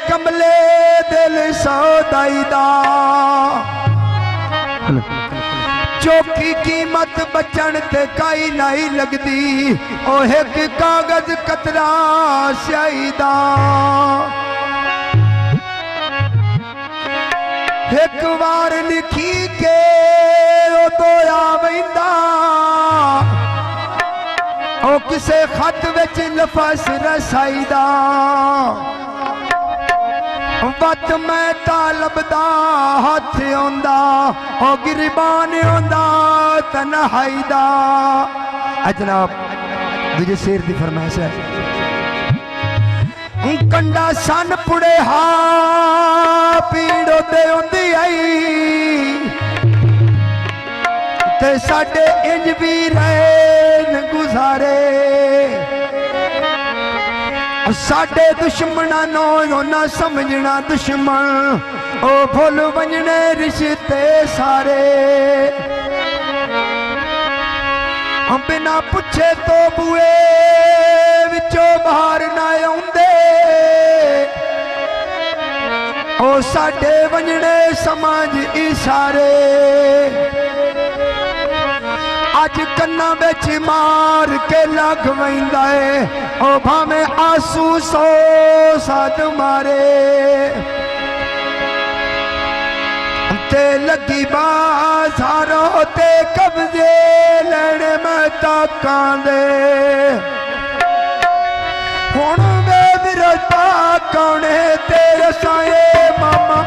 कमले दिल सौदाई दा चौकी कीमत बचन ते काई नहीं लगदी ओ एक कागज कतरा स्याही दा एक बार लिखी के ओ दोया वैंदा ओ किसे खत विच लफज रसाई दा वत मैं तालब दा हाथ आंदा ओ गिरबान आंदा तन्हाई दा। जनाब दूजे शेर दी फरमाइश है कंडा सन पुड़े हा पीड़ दे उंदी आई ते साडे इंज भी रहे गुजारे साडे दुश्मना नो ना समझना दुश्मन ओ भुल वंजने रिश्ते सारे बिना पुछे तो बुए विचों बाहर ना आउंदे ओ साडे वंजने समाज इशारे अज कन्ना बिच मार के लग वैंदा है ओ भावे आंसू सौ साध मारे ते लगी बाजारों ते कब्जे लेने में ताकां दे हुण वे विरता कौने तेरे साए मामा